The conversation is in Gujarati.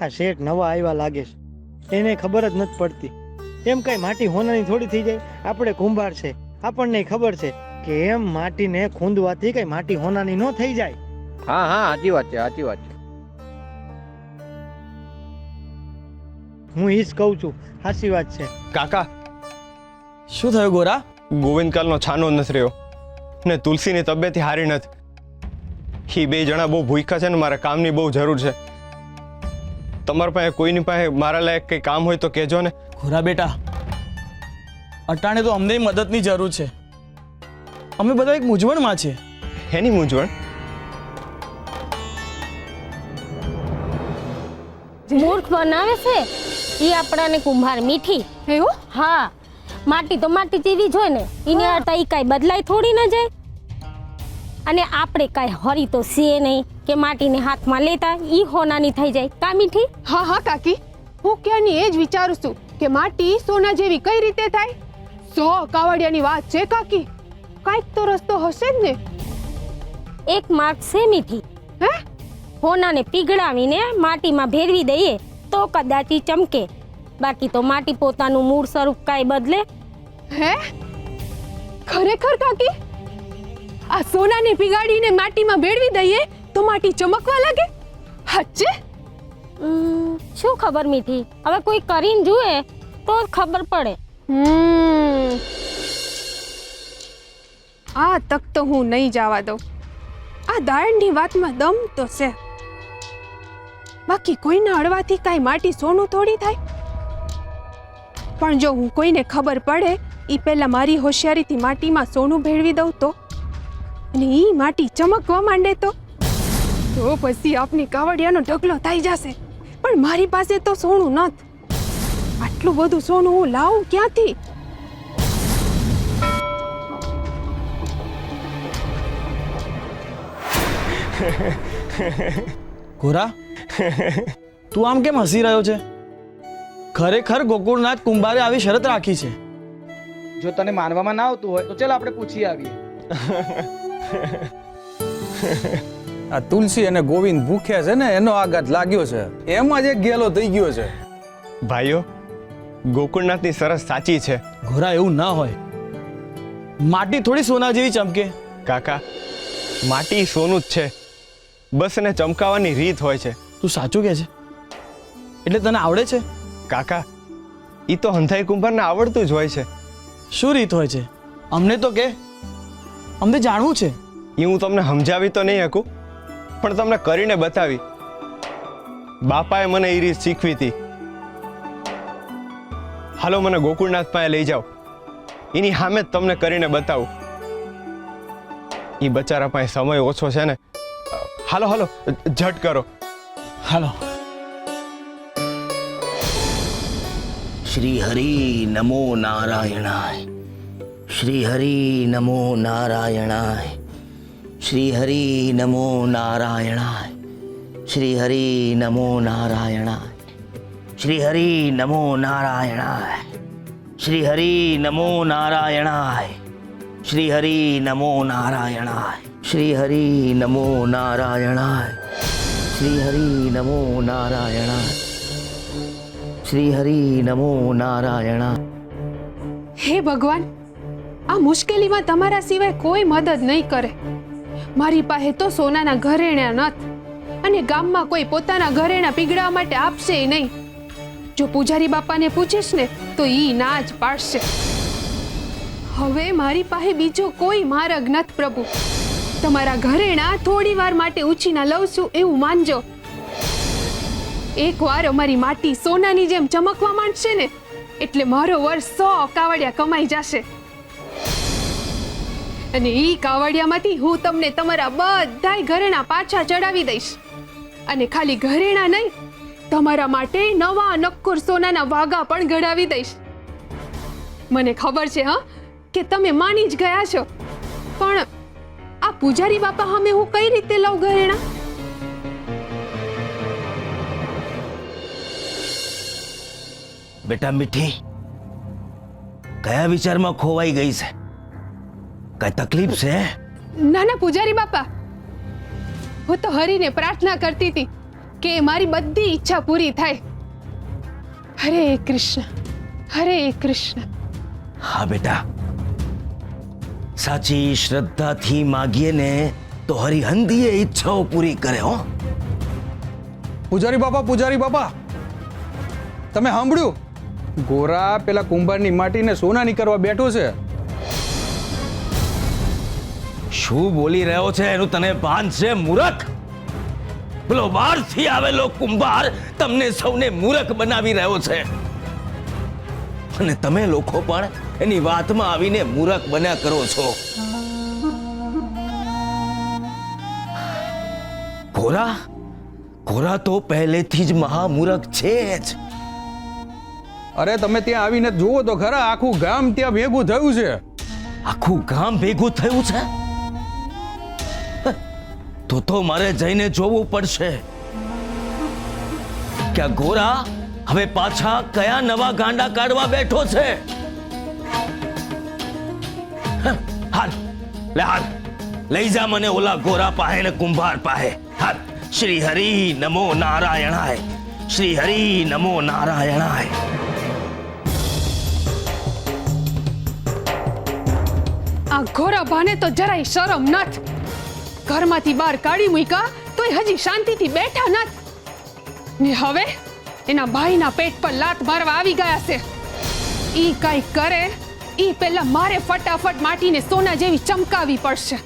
આ શેઠ નવા આવ્યા લાગે છે, એને ખબર જ નથી પડતી. એમ કઈ માટી હોનાની થોડી થઈ જાય? આપણે કુંભાર છે, આપણને ખબર છે કે એમ માટીને ખૂંદવાથી કઈ માટી હોનાની ન થઈ જાય. હા હા, સાચી વાત છે, સાચી વાત છે. હું ઈ જ કહું છું, સાચી વાત છે. કાકા, શું થયું ગોરા? ગોવિંદકાલનો છાનો નથી રહ્યો ને તુલસીની તબિયત હારી નથી. એ બે જણા બહુ ભૂખ્યા છે ને મારે કામની બહુ જરૂર છે. તમારા પાસે કોઈની પાસે મારા લાયક કંઈ કામ હોય તો કહેજો ને. ગોરા બેટા, અટાણે તો અમને મદદની જરૂર છે. અમે બધા એક મૂંઝવણમાં છે. એની મૂંઝવણ? મૂર્ખ બનાવે છે એ આપણાને કુંભાર મીઠી. એવું? હા, માટી તો માટી જેવી જ હોય ને, એની અર્થ ઈ કાંઈ બદલાય થોડી ન જાય. અને આપણે કાંઈ હરી તો છે નહીં કે માટીને હાથમાં લેતા ઈ હોનાની થઈ જાય. કા મીઠી? હા હા કાકી, હું ક્યાંની એ જ વિચારું છું કે માટી સોના જેવી કઈ રીતે થાય. 100 કાવડિયાની વાત છે કાકી, કાંઈક તો રસ્તો હશે જ ને. એક માર્ગ છે મીઠી. હે? હોનાને પીગળાવીને માટીમાં ભેરવી દઈએ તો કદાચ ઈ ચમકે. બાકી તો માટી પોતાનું મૂળ સ્વરૂપ કાંઈ બદલે. હે? ખરેખર કાકી? આ સોનાને પીગાડીને માટીમાં ભેળવી દઈએ તો માટી ચમકવા લાગે? હાચે? શું ખબર મીઠી, હવે કોઈ કરીને જુએ તો જ ખબર પડે. આ તક તો હું નહીં જવા દઉં. આ દાળની વાતમાં દમ તો છે, બાકી કોઈના અડવાથી કાંઈ માટી સોનું થોડી થાય. પણ જો હું કોઈને ખબર પડે ઈ પહેલા મારી હોશિયારીથી માટીમાં સોનું ભેળવી દઉં તો, અને ઈ માટી ચમકવા માંડે તો પછી આપની કાવડિયાનો ઢગલો થઈ જશે. પણ મારી પાસે તો સોનું નથી. આટલું બધું સોનું હું લાવું ક્યાંથી? ગોરા, તું આમ કેમ હસી રહ્યો છે? ખરેખર ગોકુળનાથ કુંભારે આવી શરત રાખી છે. જો તને માનવામાં ના આવતું હોય તો ચાલ આપણે પૂછી આવીએ. આ તુલસી અને ગોવિંદ ભૂખ્યા છે ને, એનો આઘાત લાગ્યો છે, એમાં જ એક ગેલો થઈ ગયો છે. ભાઈઓ, ગોકુળનાથની સરસ સાચી છે. ગોરા, એવું ના હોય. માટી થોડી સોના જેવી ચમકે. કાકા, માટી સોનું જ છે, બસ એને ચમકાવવાની રીત હોય છે. તું સાચું કહે છે? એટલે તને આવડે છે? કાકા, ઈ તો હંધાઈ કુંભારને આવડતું જ હોય છે. શું રીત હોય છે? અમને તો કે, અમને જાણવું છે. એ હું તમને સમજાવી તો નહીં શકું, પણ તમને કરીને બતાવી. બાપાએ મને એ રીત શીખવી હતી. હાલો, મને ગોકુળનાથ પાસે લઈ જાઓ, એની સામે જ તમને કરીને બતાવું. એ બચારા પાસે સમય ઓછો છે ને. હાલો હાલો, ઝટ કરો. હાલો. શ્રી હરિ નમો નારાયણાય. શ્રી હરિ નમો નારાયણાય. શ્રી હરિ નમો નારાયણાય. શ્રી હરિ નમો નારાયણાય. શ્રી હરિ નમો નારાયણાય. શ્રી હરિ નમો નારાયણાય. શ્રી હરિ નમો નારાયણાય. શ્રી હરિ નમો નારાયણાય. શ્રી હરિ નમો નારાયણાય. શ્રી હરિ નમો નારાયણાય. હે ભગવાન, આ મુશ્કેલીમાં તમારા સિવાય કોઈ મદદ નહીં કરે. મારી પાસે તો સોનાના ઘરેણા નથી, અને ગામમાં કોઈ પોતાના ઘરેણા પીગળાવવા માટે આપશે નહીં. જો પૂજારી બાપાને પૂછીશ ને તો ઈ ના જ પાડશે. હવે મારી પાસે બીજો કોઈ માર્ગ નથી પ્રભુ. તમારા ઘરેણા થોડી વાર માટે ઉછીના લઉં છું એવું માનજો. એકવાર અમારી માટી સોનાની જેમ ચમકવા માંડશે ને એટલે મારો વર્ષ 100 કાવડિયા કમાઈ જશે. અને ઈ કાવડિયામાંથી હું તમને તમારા બધાય ઘરેણા પાછા ચડાવી દઈશ. અને ખાલી ઘરેણા નહીં, તમારા માટે નવા નક્કોર સોનાના વાઘા પણ ઘડાવી દઈશ. મને ખબર છે હા કે તમે માની જ ગયા છો, પણ આ પૂજારી બાપા સામે હું કઈ રીતે લઉં ઘરેણા? બેટા મીઠી, કયા વિચારમાં ખોવાઈ ગઈ છે? કઈ તકલીફ છે? ના ના પૂજારી બાપા, હું તો હરીને પ્રાર્થના કરતી હતી કે મારી બધી ઈચ્છા પૂરી થાય. હરે કૃષ્ણ, હરે કૃષ્ણ. હા બેટા, સાચી શ્રદ્ધાથી માગીએ ને તો હરિહંદીએ ઈચ્છાઓ પૂરી કરે હો. પૂજારી બાપા, તમે સાંભળ્યું? ગોરા પેલા કુંભારની માટીને સોનાની કરવા બેઠો છે. શું બોલી રહ્યો છે એનું તને ભાન છે મૂરખ? પેલો બહારથી આવેલો કુંભાર તમને સૌને મૂરખ બનાવી રહ્યો છે અને તમે લોકો પણ એની વાતમાં આવીને મૂરખ બન્યા કરો છો. ગોરા તો પહેલેથી જ મહામૂરખ છે જ. અરે તમે ત્યાં આવીને જુઓ તો ખરા, આખું ગામ ત્યાં ભેગું થયું છે. આખું ગામ ભેગું થયું છે? તો મારે જઈને જોવું પડશે કે આ ગોરા હવે પાછા કયા નવા ગાંડા કાઢવા બેઠો છે. હાલ લઈ જા મને ઓલા ગોરા પાસે ને કુંભાર પાસે. હાલ. શ્રી હરિ નમો નારાયણાય, શ્રી હરિ નમો નારાયણાય. આ ઘોરા ભાને તો જરાય શરમ નથી. ઘરમાંથી બહાર કાઢી મૂક્યા તોય હજી શાંતિથી બેઠા નથી ને હવે એના ભાઈના પેટ પર લાત મારવા આવી ગયા છે. ઈ કાંઈ કરે ઈ પહેલા મારે ફટાફટ માટીને સોના જેવી ચમકાવી પડશે.